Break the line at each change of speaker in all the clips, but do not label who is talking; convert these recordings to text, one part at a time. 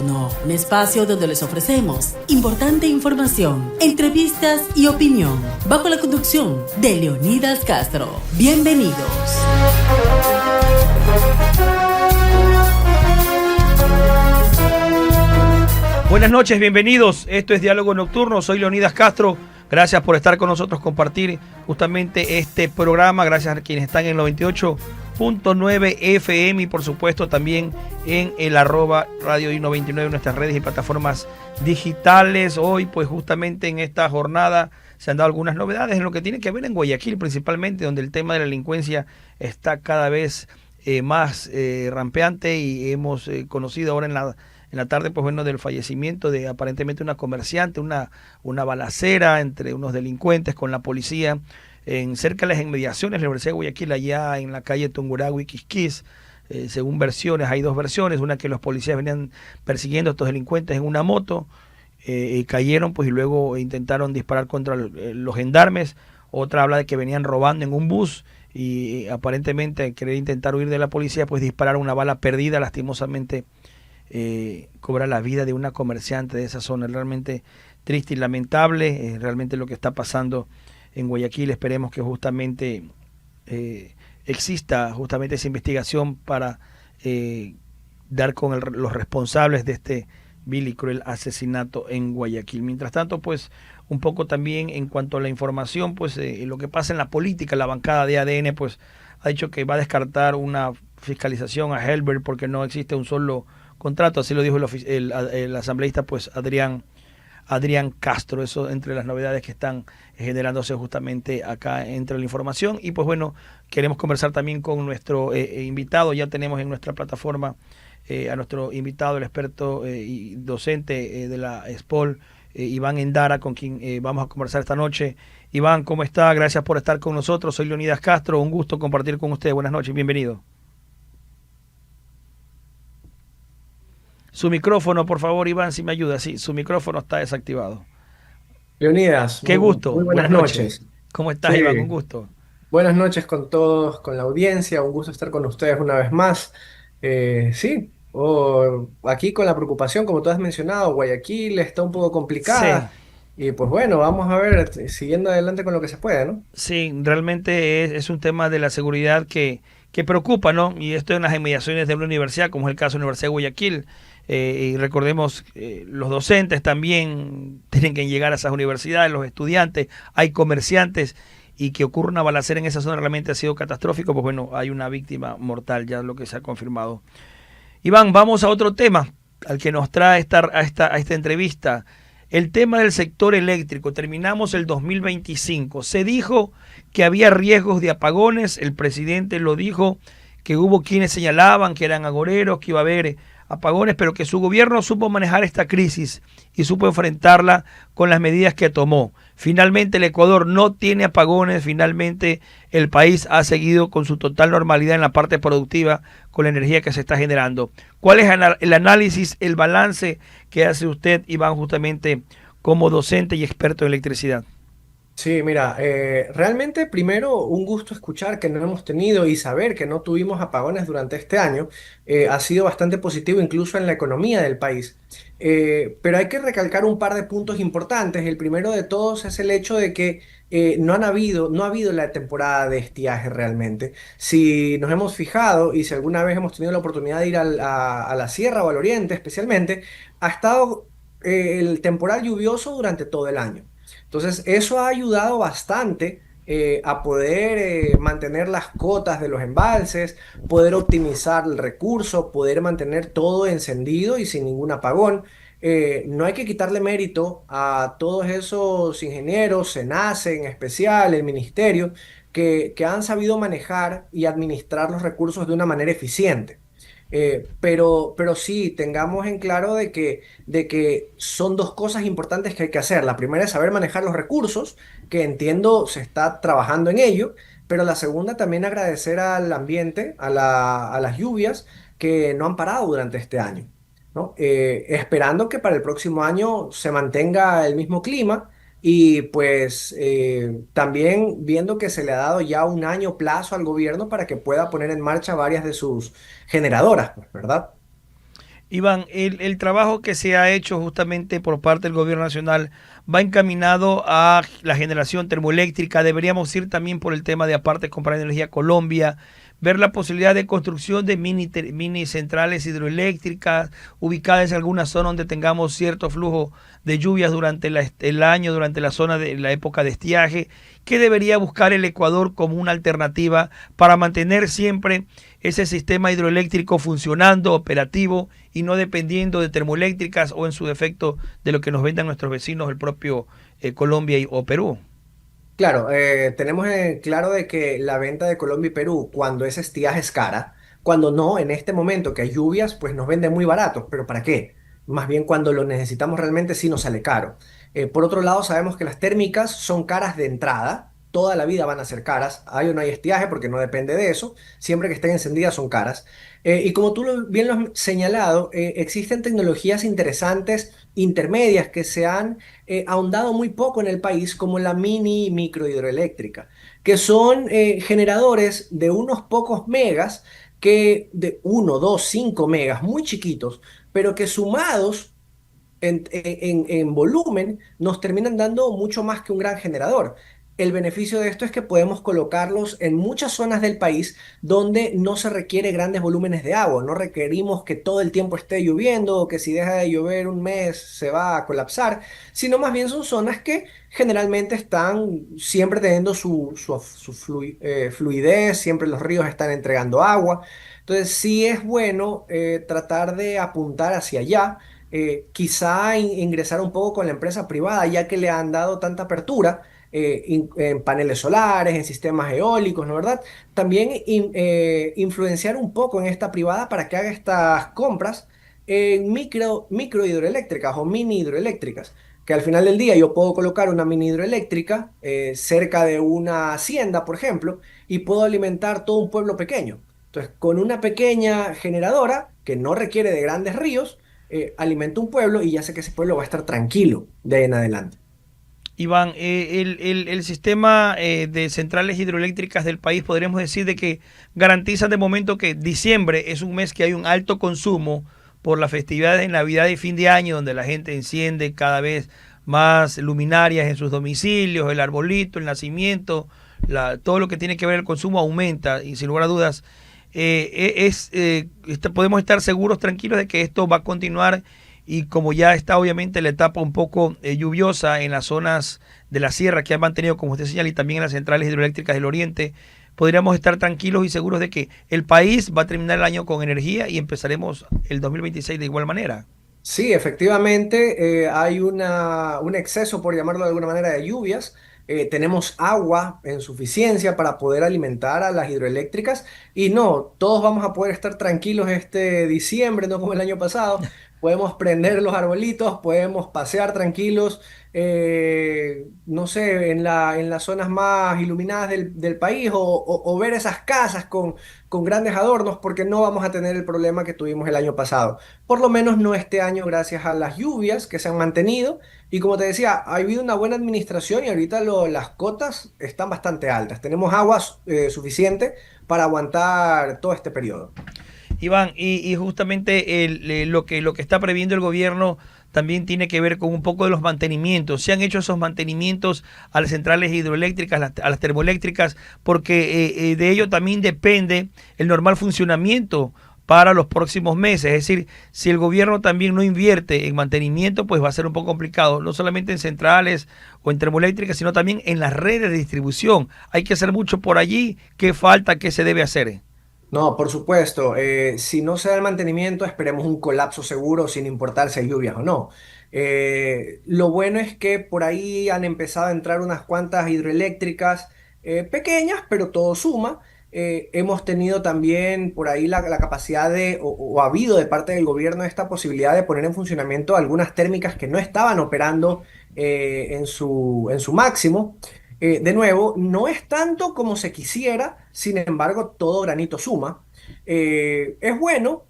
Nocturno, un espacio donde les ofrecemos importante información, entrevistas y opinión, bajo la conducción de Leonidas Castro. Bienvenidos.
Buenas noches, bienvenidos. Esto es Diálogo Nocturno, soy Leonidas Castro. Gracias por estar con nosotros, compartir justamente este programa. Gracias a quienes están en 98.9 FM y por supuesto también en el @Radio I99 en nuestras redes y plataformas digitales. Hoy pues justamente en esta jornada se han dado algunas novedades en lo que tiene que ver en Guayaquil principalmente, donde el tema de la delincuencia está cada vez más rampeante y hemos conocido ahora en la tarde, pues bueno, del fallecimiento de aparentemente una comerciante, una balacera entre unos delincuentes con la policía cerca de las inmediaciones de la Universidad de Guayaquil, allá en la calle Tungurahua y Quisquis. Según versiones, hay dos versiones, una que los policías venían persiguiendo a estos delincuentes en una moto, cayeron pues y luego intentaron disparar contra los gendarmes. Otra habla de que venían robando en un bus y aparentemente al querer intentar huir de la policía pues dispararon una bala perdida, lastimosamente cobra la vida de una comerciante de esa zona. Realmente triste y lamentable, realmente lo que está pasando en Guayaquil. Esperemos que justamente exista justamente esa investigación para dar con los responsables de este vil y cruel asesinato en Guayaquil. Mientras tanto, pues un poco también en cuanto a la información, pues lo que pasa en la política, la bancada de ADN pues ha dicho que va a descartar una fiscalización a Helber porque no existe un solo contrato, así lo dijo el asambleísta pues Adrián Castro. Eso entre las novedades que están generándose justamente acá entre la información. Y pues bueno, queremos conversar también con nuestro invitado. Ya tenemos en nuestra plataforma a nuestro invitado, el experto y docente de la ESPOL, Iván Endara, con quien vamos a conversar esta noche. Iván, ¿cómo está? Gracias por estar con nosotros. Soy Leonidas Castro, un gusto compartir con usted. Buenas noches, bienvenido. Su micrófono, por favor, Iván, si me ayuda. Sí, su micrófono está desactivado.
Leonidas,
qué gusto.
Muy buenas noches.
¿Cómo estás,
Sí,
Iván? Un gusto.
buenas noches con todos, con la audiencia. Un gusto estar con ustedes una vez más. Aquí con la preocupación, como tú has mencionado, Guayaquil está un poco
Sí,
complicada. Y pues bueno, vamos a ver, siguiendo adelante con lo que se puede, ¿no?
sí, realmente es un tema de la seguridad que preocupa, ¿no? Y esto en las inmediaciones de una universidad, como es el caso de la Universidad de Guayaquil. Y recordemos, los docentes también tienen que llegar a esas universidades, los estudiantes, hay comerciantes, y que ocurra una balacera en esa zona realmente ha sido catastrófico. Pues bueno, hay una víctima mortal, ya lo que se ha confirmado. Iván, vamos a otro tema, al que nos trae a esta entrevista. El tema del sector eléctrico. Terminamos el 2025. Se dijo que había riesgos de apagones. El presidente lo dijo, que hubo quienes señalaban que eran agoreros, que iba a haber apagones, pero que su gobierno supo manejar esta crisis y supo enfrentarla con las medidas que tomó. Finalmente el Ecuador no tiene apagones, finalmente el país ha seguido con su total normalidad en la parte productiva con la energía que se está generando. ¿Cuál es el análisis, el balance que hace usted, Iván, justamente como docente y experto en electricidad?
Sí, mira, realmente primero un gusto escuchar que no hemos tenido y saber que no tuvimos apagones durante este año. Ha sido bastante positivo incluso en la economía del país. Pero hay que recalcar un par de puntos importantes. El primero de todos es el hecho de que no ha habido la temporada de estiaje realmente. Si nos hemos fijado y si alguna vez hemos tenido la oportunidad de ir a la sierra o al oriente especialmente, ha estado el temporal lluvioso durante todo el año. Entonces, eso ha ayudado bastante a poder mantener las cotas de los embalses, poder optimizar el recurso, poder mantener todo encendido y sin ningún apagón. No hay que quitarle mérito a todos esos ingenieros, SENACE en especial, el ministerio, que han sabido manejar y administrar los recursos de una manera eficiente. Pero sí, tengamos en claro de que son dos cosas importantes que hay que hacer. La primera es saber manejar los recursos, que entiendo se está trabajando en ello, pero la segunda también agradecer al ambiente, a las lluvias que no han parado durante este año, ¿no? Esperando que para el próximo año se mantenga el mismo clima y pues también viendo que se le ha dado ya un año plazo al gobierno para que pueda poner en marcha varias de sus generadoras, pues, ¿verdad?
Iván, el trabajo que se ha hecho justamente por parte del gobierno nacional va encaminado a la generación termoeléctrica. Deberíamos ir también por el tema de aparte comprar energía Colombia, ver la posibilidad de construcción de mini centrales hidroeléctricas ubicadas en alguna zona donde tengamos cierto flujo de lluvias durante el año, durante la zona de la época de estiaje. ¿Qué debería buscar el Ecuador como una alternativa para mantener siempre ese sistema hidroeléctrico funcionando, operativo y no dependiendo de termoeléctricas o en su defecto de lo que nos vendan nuestros vecinos, el propio Colombia o Perú?
Claro, tenemos claro de que la venta de Colombia y Perú, cuando es estiaje, es cara. Cuando no, en este momento que hay lluvias, pues nos vende muy barato. ¿Pero para qué? Más bien cuando lo necesitamos realmente sí nos sale caro. Por otro lado, sabemos que las térmicas son caras de entrada. Toda la vida van a ser caras. Hay o no hay estiaje porque no depende de eso. Siempre que estén encendidas son caras. Y como tú bien lo has señalado, existen tecnologías interesantes, intermedias, que se han ahondado muy poco en el país, como la mini y micro hidroeléctrica, que son generadores de unos pocos megas, que de 1, 2, 5 megas, muy chiquitos, pero que sumados en volumen nos terminan dando mucho más que un gran generador. El beneficio de esto es que podemos colocarlos en muchas zonas del país donde no se requiere grandes volúmenes de agua. No requerimos que todo el tiempo esté lloviendo o que si deja de llover un mes se va a colapsar, sino más bien son zonas que generalmente están siempre teniendo su fluidez, siempre los ríos están entregando agua. Entonces sí es bueno tratar de apuntar hacia allá, quizá ingresar un poco con la empresa privada, ya que le han dado tanta apertura en paneles solares, en sistemas eólicos, ¿no verdad? También influenciar un poco en esta privada para que haga estas compras en micro hidroeléctricas o mini hidroeléctricas, que al final del día yo puedo colocar una mini hidroeléctrica cerca de una hacienda, por ejemplo, y puedo alimentar todo un pueblo pequeño. Entonces, con una pequeña generadora que no requiere de grandes ríos, alimenta un pueblo y ya sé que ese pueblo va a estar tranquilo de ahí en adelante.
Iván, el sistema de centrales hidroeléctricas del país, podríamos decir de que garantizan de momento que diciembre es un mes que hay un alto consumo por las festividades de Navidad y fin de año, donde la gente enciende cada vez más luminarias en sus domicilios, el arbolito, el nacimiento, todo lo que tiene que ver el consumo aumenta y sin lugar a dudas podemos estar seguros, tranquilos de que esto va a continuar y como ya está obviamente la etapa un poco lluviosa en las zonas de la sierra que han mantenido, como usted señala, y también en las centrales hidroeléctricas del oriente, podríamos estar tranquilos y seguros de que el país va a terminar el año con energía y empezaremos el 2026 de igual manera.
Sí, efectivamente, hay un exceso, por llamarlo de alguna manera, de lluvias. Tenemos agua en suficiencia para poder alimentar a las hidroeléctricas y no, todos vamos a poder estar tranquilos este diciembre, no como el año pasado. Podemos prender los arbolitos, podemos pasear tranquilos, no sé, en las zonas más iluminadas del país o ver esas casas con grandes adornos porque no vamos a tener el problema que tuvimos el año pasado. Por lo menos no este año gracias a las lluvias que se han mantenido. Y como te decía, ha habido una buena administración y ahorita las cotas están bastante altas. Tenemos agua suficiente para aguantar todo este periodo.
Iván, y justamente lo que está previendo el gobierno también tiene que ver con un poco de los mantenimientos. Se han hecho esos mantenimientos a las centrales hidroeléctricas, a las termoeléctricas, porque de ello también depende el normal funcionamiento para los próximos meses. Es decir, si el gobierno también no invierte en mantenimiento, pues va a ser un poco complicado, no solamente en centrales o en termoeléctricas, sino también en las redes de distribución. Hay que hacer mucho por allí. ¿Qué falta? ¿Qué se debe hacer?
No, por supuesto. Si no se da el mantenimiento, esperemos un colapso seguro sin importar si hay lluvias o no. Lo bueno es que por ahí han empezado a entrar unas cuantas hidroeléctricas pequeñas, pero todo suma. Hemos tenido también por ahí la capacidad o ha habido de parte del gobierno esta posibilidad de poner en funcionamiento algunas térmicas que no estaban operando en su máximo. De nuevo, no es tanto como se quisiera, sin embargo, todo granito suma. Es bueno,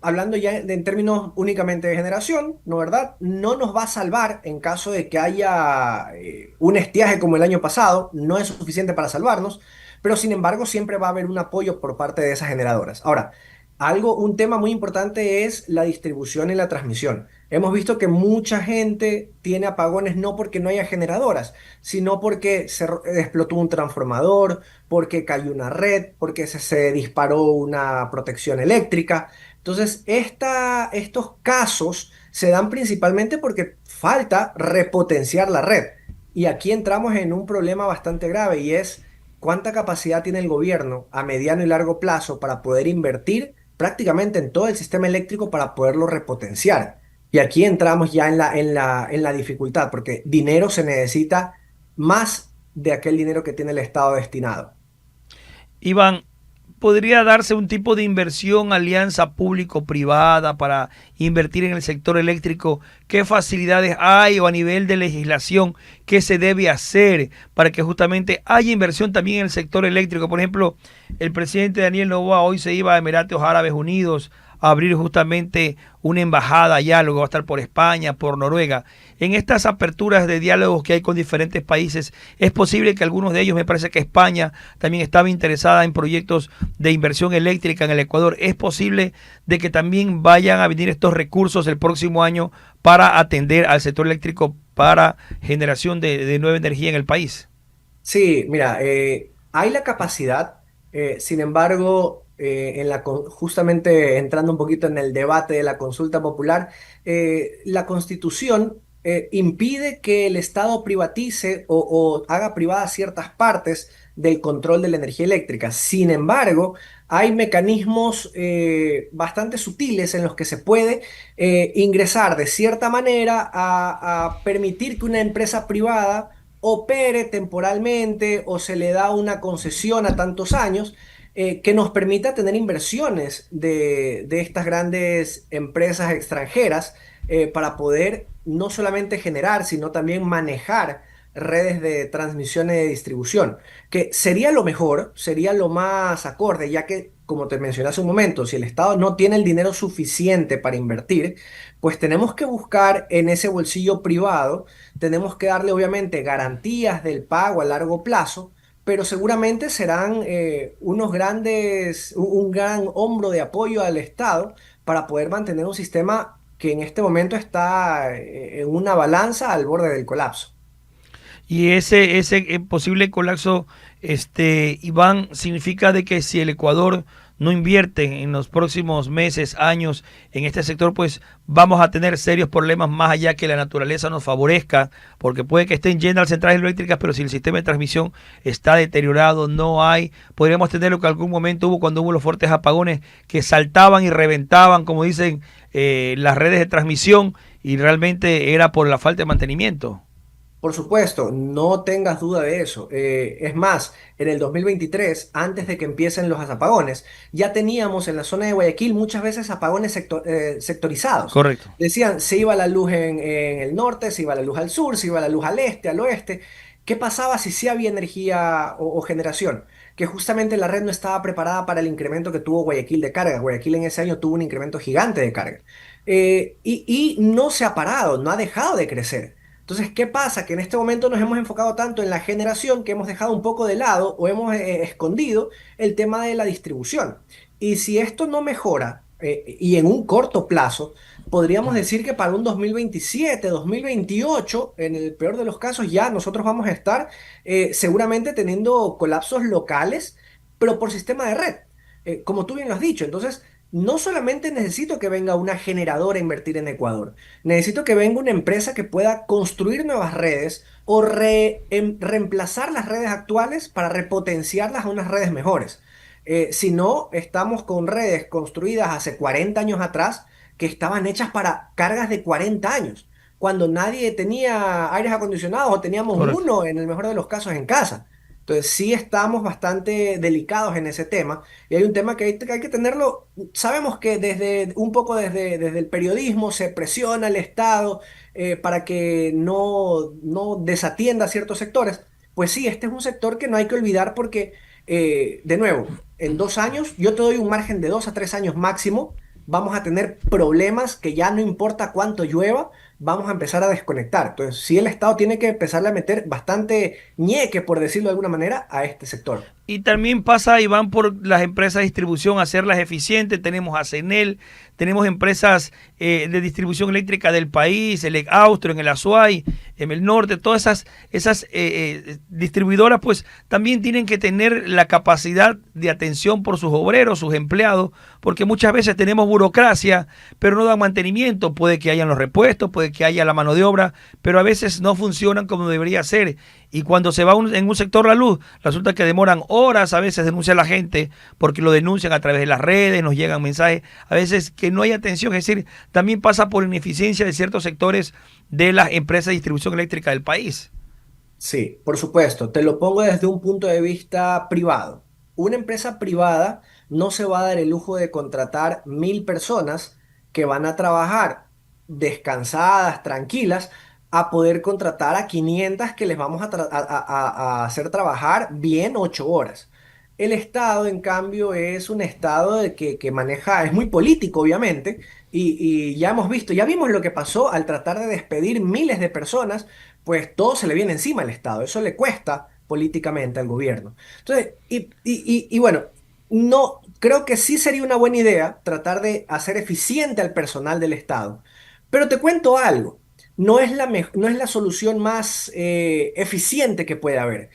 hablando ya en términos únicamente de generación, ¿no verdad? No nos va a salvar en caso de que haya un estiaje como el año pasado, no es suficiente para salvarnos, pero sin embargo siempre va a haber un apoyo por parte de esas generadoras. Ahora, un tema muy importante es la distribución y la transmisión. Hemos visto que mucha gente tiene apagones no porque no haya generadoras, sino porque explotó un transformador, porque cayó una red, porque se disparó una protección eléctrica. Entonces, estos casos se dan principalmente porque falta repotenciar la red. Y aquí entramos en un problema bastante grave y es cuánta capacidad tiene el gobierno a mediano y largo plazo para poder invertir prácticamente en todo el sistema eléctrico para poderlo repotenciar. Y aquí entramos ya en la dificultad, porque dinero se necesita más de aquel dinero que tiene el Estado destinado.
Iván, ¿podría darse un tipo de inversión, alianza público-privada para invertir en el sector eléctrico? ¿Qué facilidades hay o a nivel de legislación qué se debe hacer para que justamente haya inversión también en el sector eléctrico? Por ejemplo, el presidente Daniel Noboa hoy se iba a Emiratos Árabes Unidos a abrir justamente una embajada allá, luego va a estar por España, por Noruega. En estas aperturas de diálogos que hay con diferentes países, es posible que algunos de ellos, me parece que España también estaba interesada en proyectos de inversión eléctrica en el Ecuador. Es posible de que también vayan a venir estos recursos el próximo año para atender al sector eléctrico para generación de nueva energía en el país.
Sí, mira, hay la capacidad, sin embargo, justamente entrando un poquito en el debate de la consulta popular, la Constitución impide que el Estado privatice o haga privadas ciertas partes del control de la energía eléctrica. Sin embargo, hay mecanismos bastante sutiles en los que se puede ingresar de cierta manera a permitir que una empresa privada opere temporalmente o se le da una concesión a tantos años que nos permita tener inversiones de estas grandes empresas extranjeras para poder no solamente generar, sino también manejar redes de transmisión y de distribución, que sería lo mejor, sería lo más acorde, ya que, como te mencioné hace un momento, si el Estado no tiene el dinero suficiente para invertir, pues tenemos que buscar en ese bolsillo privado, tenemos que darle obviamente garantías del pago a largo plazo, pero seguramente serán un gran hombro de apoyo al Estado para poder mantener un sistema que en este momento está en una balanza al borde del colapso.
Y ese posible colapso, Iván, significa de que si el Ecuador no invierte en los próximos meses, años en este sector, pues vamos a tener serios problemas más allá que la naturaleza nos favorezca, porque puede que estén llenas las centrales eléctricas, pero si el sistema de transmisión está deteriorado, no hay, podríamos tener lo que algún momento hubo cuando hubo los fuertes apagones que saltaban y reventaban, como dicen, las redes de transmisión, y realmente era por la falta de mantenimiento.
Por supuesto, no tengas duda de eso. Es más, en el 2023, antes de que empiecen los apagones, ya teníamos en la zona de Guayaquil muchas veces apagones sectorizados.
Correcto.
Decían, se iba la luz en el norte, se iba la luz al sur, se iba la luz al este, al oeste. ¿Qué pasaba si sí había energía o generación? Que justamente la red no estaba preparada para el incremento que tuvo Guayaquil de carga. Guayaquil en ese año tuvo un incremento gigante de carga. Y no se ha parado, no ha dejado de crecer. Entonces, ¿qué pasa? Que en este momento nos hemos enfocado tanto en la generación que hemos dejado un poco de lado o hemos escondido el tema de la distribución. Y si esto no mejora, y en un corto plazo, podríamos decir que para un 2027, 2028, en el peor de los casos, ya nosotros vamos a estar seguramente teniendo colapsos locales, pero por sistema de red, como tú bien lo has dicho. Entonces, no solamente necesito que venga una generadora a invertir en Ecuador, necesito que venga una empresa que pueda construir nuevas redes o reemplazar las redes actuales para repotenciarlas a unas redes mejores. Si no, estamos con redes construidas hace 40 años atrás que estaban hechas para cargas de 40 años, cuando nadie tenía aires acondicionados o teníamos
Correcto.
uno en el mejor de los casos en casa. Entonces sí estamos bastante delicados en ese tema y hay un tema que hay que tenerlo. Sabemos que desde el periodismo se presiona al Estado para que no desatienda ciertos sectores. Pues sí, este es un sector que no hay que olvidar porque, de nuevo, en 2 años, yo te doy un margen de 2 a 3 años máximo, vamos a tener problemas que ya no importa cuánto llueva, vamos a empezar a desconectar. Entonces, sí, el Estado tiene que empezar a meter bastante ñeque, por decirlo de alguna manera, a este sector.
Y también pasa, Iván, por las empresas de distribución, hacerlas eficientes. Tenemos a CENEL, tenemos empresas de distribución eléctrica del país, el Austro, en el Azuay, en el norte, todas esas distribuidoras, pues también tienen que tener la capacidad de atención por sus obreros, sus empleados, porque muchas veces tenemos burocracia, pero no dan mantenimiento. Puede que hayan los repuestos, puede que haya la mano de obra, pero a veces no funcionan como debería ser. Y cuando se va en un sector la luz, resulta que demoran horas, a veces denuncia la gente, porque lo denuncian a través de las redes, nos llegan mensajes, a veces que no hay atención, es decir, también pasa por ineficiencia de ciertos sectores de las empresas de distribución eléctrica del país.
Sí, por supuesto. Te lo pongo desde un punto de vista privado. Una empresa privada no se va a dar el lujo de contratar 1.000 personas que van a trabajar descansadas, tranquilas, a poder contratar a 500 que les vamos a hacer trabajar bien 8 horas. El Estado, en cambio, es un Estado que maneja, es muy político, obviamente, y ya hemos visto, ya vimos lo que pasó al tratar de despedir miles de personas, pues todo se le viene encima al Estado. Eso le cuesta políticamente al gobierno. Entonces, y bueno, no, creo que sí sería una buena idea tratar de hacer eficiente al personal del Estado. Pero te cuento algo, no es la solución más eficiente que puede haber.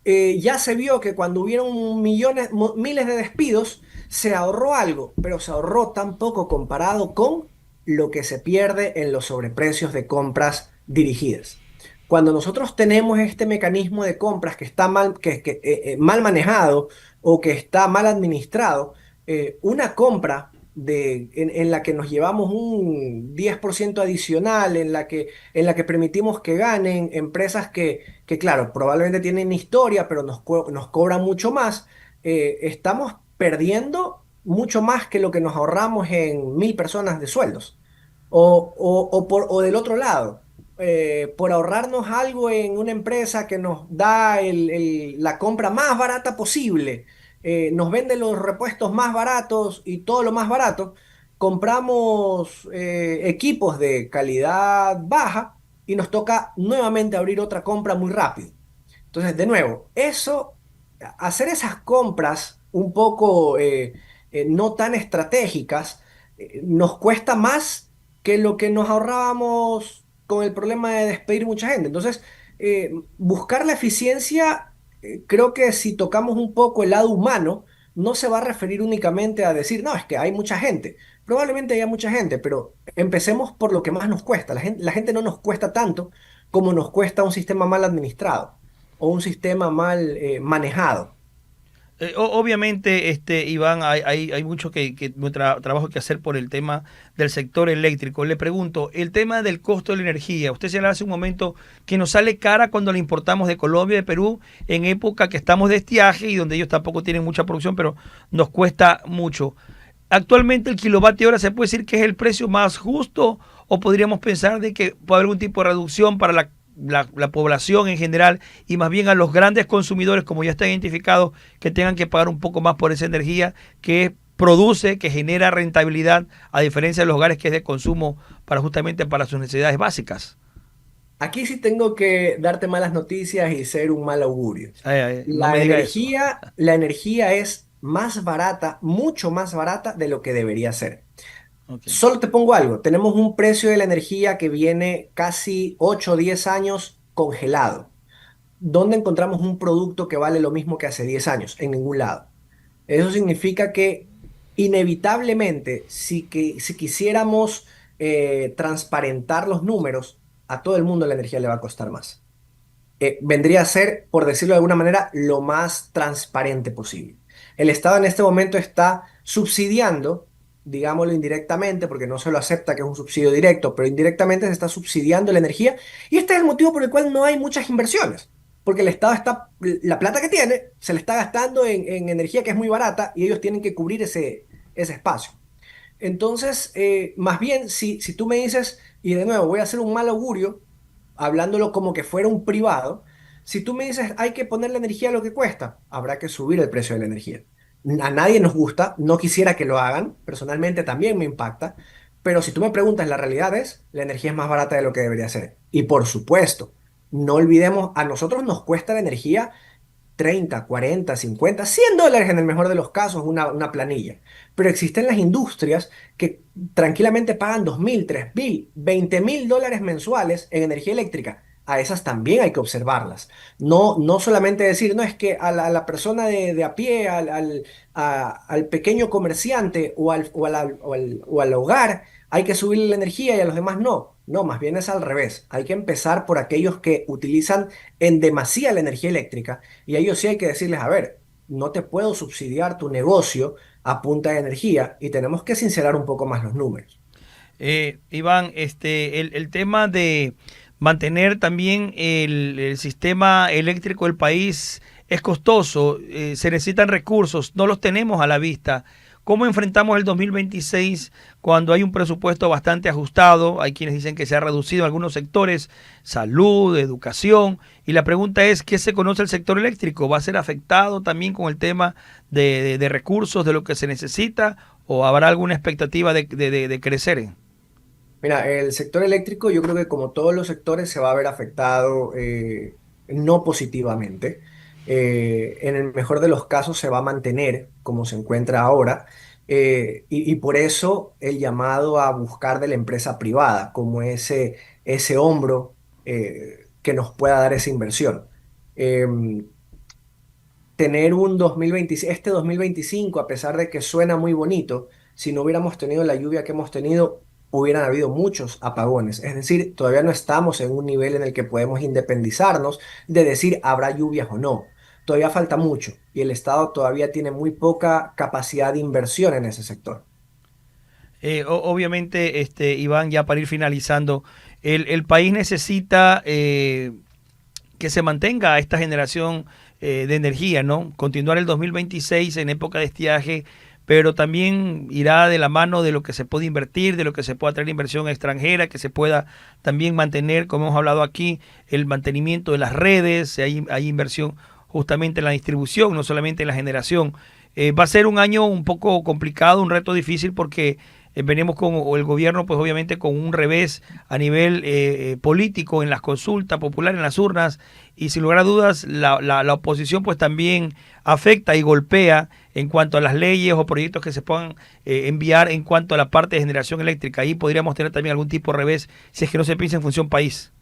Ya se vio que cuando hubieron miles de despidos, se ahorró algo, pero se ahorró tan poco comparado con lo que se pierde en los sobreprecios de compras dirigidas. Cuando nosotros tenemos este mecanismo de compras que está mal manejado o que está mal administrado, una compra en la que nos llevamos un 10% adicional, en la que permitimos que ganen empresas que claro, probablemente tienen historia, pero nos cobran mucho más, estamos perdiendo mucho más que lo que nos ahorramos en 1.000 personas de sueldos. O del otro lado, por ahorrarnos algo en una empresa que nos da la compra más barata posible, nos vende los repuestos más baratos y todo lo más barato, compramos equipos de calidad baja y nos toca nuevamente abrir otra compra muy rápido. Entonces, de nuevo, hacer esas compras un poco no tan estratégicas, nos cuesta más que lo que nos ahorrábamos con el problema de despedir mucha gente. Entonces, buscar la eficiencia, creo que si tocamos un poco el lado humano, no se va a referir únicamente a decir, no, es que hay mucha gente. Probablemente haya mucha gente, pero empecemos por lo que más nos cuesta. La gente no nos cuesta tanto como nos cuesta un sistema mal administrado o un sistema mal manejado.
Obviamente, Iván, hay mucho trabajo que hacer por el tema del sector eléctrico. Le pregunto, el tema del costo de la energía, usted se le hace un momento que nos sale cara cuando la importamos de Colombia y de Perú, en época que estamos de estiaje y donde ellos tampoco tienen mucha producción, pero nos cuesta mucho. Actualmente el kilovatio hora se puede decir que es el precio más justo, o podríamos pensar de que puede haber algún tipo de reducción para la población en general, y más bien a los grandes consumidores, como ya está identificado, que tengan que pagar un poco más por esa energía que produce, que genera rentabilidad, a diferencia de los hogares que es de consumo justamente para sus necesidades básicas.
Aquí sí tengo que darte malas noticias y ser un mal augurio.
No me diga eso.
La energía es más barata, mucho más barata de lo que debería ser.
Okay.
Solo te pongo algo, tenemos un precio de la energía que viene casi 8 o 10 años congelado. ¿Dónde encontramos un producto que vale lo mismo que hace 10 años? En ningún lado. Eso significa que inevitablemente, si quisiéramos transparentar los números, a todo el mundo la energía le va a costar más. Vendría a ser, por decirlo de alguna manera, lo más transparente posible. El Estado en este momento está subsidiando, digámoslo indirectamente, porque no se lo acepta que es un subsidio directo, pero indirectamente se está subsidiando la energía, y este es el motivo por el cual no hay muchas inversiones, porque el Estado la plata que tiene se le está gastando en energía que es muy barata y ellos tienen que cubrir ese espacio. Entonces, más bien, si tú me dices, y de nuevo voy a hacer un mal augurio, hablándolo como que fuera un privado, si tú me dices hay que poner la energía a lo que cuesta, habrá que subir el precio de la energía. A nadie nos gusta, no quisiera que lo hagan, personalmente también me impacta, pero si tú me preguntas, la realidad es, la energía es más barata de lo que debería ser. Y por supuesto, no olvidemos, a nosotros nos cuesta la energía 30, 40, 50, $100 en el mejor de los casos una planilla. Pero existen las industrias que tranquilamente pagan 2.000, 3.000, $20.000 mensuales en energía eléctrica. A esas también hay que observarlas. No solamente decir, no, es que a la persona de a pie, al pequeño comerciante o al hogar hay que subirle la energía y a los demás no. No, más bien es al revés. Hay que empezar por aquellos que utilizan en demasía la energía eléctrica y a ellos sí hay que decirles, a ver, no te puedo subsidiar tu negocio a punta de energía y tenemos que sincerar un poco más los números.
Iván, el tema de mantener también el sistema eléctrico del país es costoso, se necesitan recursos, no los tenemos a la vista. ¿Cómo enfrentamos el 2026 cuando hay un presupuesto bastante ajustado? Hay quienes dicen que se ha reducido en algunos sectores, salud, educación, y la pregunta es, ¿qué se conoce el sector eléctrico? ¿Va a ser afectado también con el tema de recursos, de lo que se necesita, o habrá alguna expectativa de crecer?
Mira, el sector eléctrico yo creo que como todos los sectores se va a ver afectado no positivamente. En el mejor de los casos se va a mantener como se encuentra ahora y por eso el llamado a buscar de la empresa privada como ese hombro que nos pueda dar esa inversión. Em, Tener un 2026, este 2025, a pesar de que suena muy bonito, si no hubiéramos tenido la lluvia que hemos tenido, hubieran habido muchos apagones. Es decir, todavía no estamos en un nivel en el que podemos independizarnos de decir habrá lluvias o no. Todavía falta mucho y el Estado todavía tiene muy poca capacidad de inversión en ese sector.
Obviamente, Iván, ya para ir finalizando, el país necesita que se mantenga esta generación de energía, ¿no? Continuar el 2026 en época de estiaje, pero también irá de la mano de lo que se puede invertir, de lo que se pueda traer inversión extranjera, que se pueda también mantener, como hemos hablado aquí, el mantenimiento de las redes, hay inversión justamente en la distribución, no solamente en la generación. Va a ser un año un poco complicado, un reto difícil porque venimos con o el gobierno, pues obviamente con un revés a nivel político en las consultas populares, en las urnas, y sin lugar a dudas la oposición pues también afecta y golpea en cuanto a las leyes o proyectos que se puedan enviar en cuanto a la parte de generación eléctrica. Ahí podríamos tener también algún tipo de revés si es que no se piensa en función país.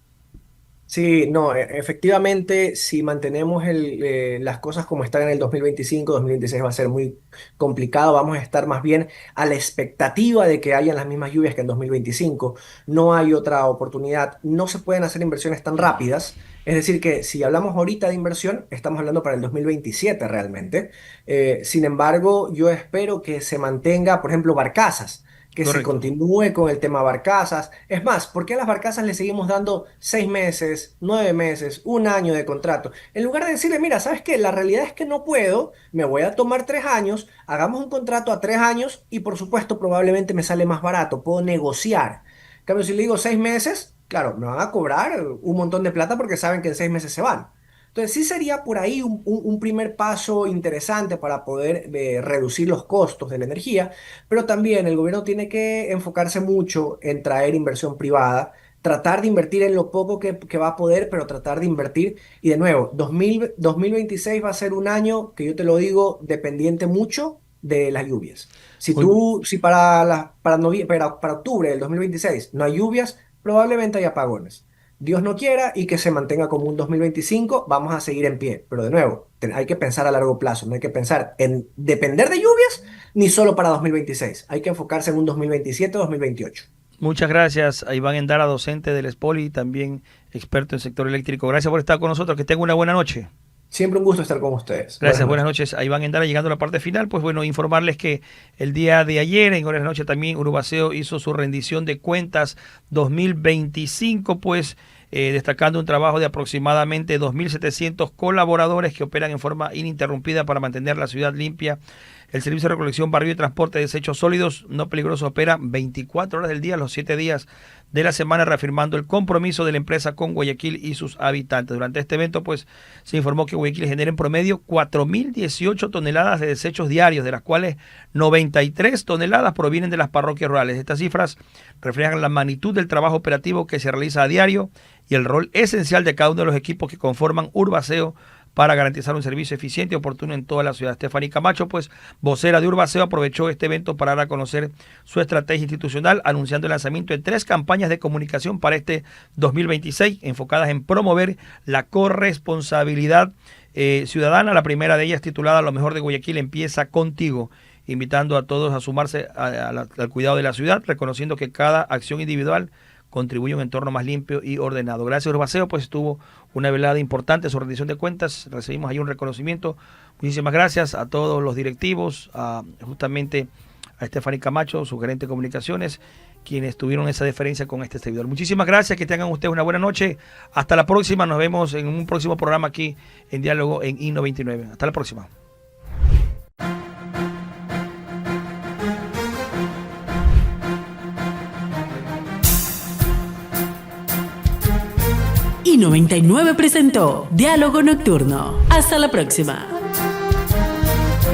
Sí, no, efectivamente, si mantenemos las cosas como están en el 2025, 2026 va a ser muy complicado. Vamos a estar más bien a la expectativa de que hayan las mismas lluvias que en 2025. No hay otra oportunidad. No se pueden hacer inversiones tan rápidas. Es decir, que si hablamos ahorita de inversión, estamos hablando para el 2027 realmente. Sin embargo, yo espero que se mantenga, por ejemplo, barcazas, que se
Correcto.
continúe con el tema barcazas. Es más, ¿por qué a las barcazas le seguimos dando 6 meses, 9 meses, un año de contrato? En lugar de decirle, mira, ¿sabes qué? La realidad es que no puedo, me voy a tomar 3 años, hagamos un contrato a 3 años y por supuesto probablemente me sale más barato, puedo negociar. En cambio, si le digo 6 meses, claro, me van a cobrar un montón de plata porque saben que en 6 meses se van. Entonces sí sería por ahí un primer paso interesante para poder reducir los costos de la energía, pero también el gobierno tiene que enfocarse mucho en traer inversión privada, tratar de invertir en lo poco que va a poder, pero tratar de invertir. Y de nuevo, 2026 va a ser un año que yo te lo digo, dependiente mucho de las lluvias.
Muy,
Si para octubre del 2026 no hay lluvias, probablemente hay apagones. Dios no quiera y que se mantenga como un 2025, vamos a seguir en pie. Pero de nuevo, hay que pensar a largo plazo, no hay que pensar en depender de lluvias ni solo para 2026. Hay que enfocarse en un 2027 o 2028.
muchas gracias a Iván Endara, docente del SPOLY, también experto en sector eléctrico. Gracias por estar con nosotros. Que tenga una buena noche.
Siempre un gusto estar con ustedes. Buenas
Gracias, buenas
noches.
noches a Iván Endara. Llegando a la parte final, pues bueno, informarles que el día de ayer, en horas de la noche, también Urbaceo hizo su rendición de cuentas 2025, pues destacando un trabajo de aproximadamente 2.700 colaboradores que operan en forma ininterrumpida para mantener la ciudad limpia. El Servicio de Recolección, Barrido y Transporte de Desechos Sólidos No Peligrosos opera 24 horas del día, los 7 días de la semana, reafirmando el compromiso de la empresa con Guayaquil y sus habitantes. Durante este evento, pues, se informó que Guayaquil genera en promedio 4.018 toneladas de desechos diarios, de las cuales 93 toneladas provienen de las parroquias rurales. Estas cifras reflejan la magnitud del trabajo operativo que se realiza a diario y el rol esencial de cada uno de los equipos que conforman Urbaceo para garantizar un servicio eficiente y oportuno en toda la ciudad. Stephanie Camacho, pues vocera de Urbaceo, aprovechó este evento para dar a conocer su estrategia institucional, anunciando el lanzamiento de 3 campañas de comunicación para este 2026, enfocadas en promover la corresponsabilidad ciudadana. La primera de ellas, titulada Lo mejor de Guayaquil empieza contigo, invitando a todos a sumarse al cuidado de la ciudad, reconociendo que cada acción individual contribuye a un entorno más limpio y ordenado. Gracias, Urbaceo, pues estuvo una velada importante sobre rendición de cuentas, recibimos ahí un reconocimiento. Muchísimas gracias a todos los directivos, justamente a Stephanie Camacho, su gerente de comunicaciones, quienes tuvieron esa deferencia con este servidor. Muchísimas gracias, que tengan ustedes una buena noche. Hasta la próxima, nos vemos en un próximo programa aquí en Diálogo en I99. Hasta la próxima.
I99 presentó Diálogo Nocturno. Hasta la próxima.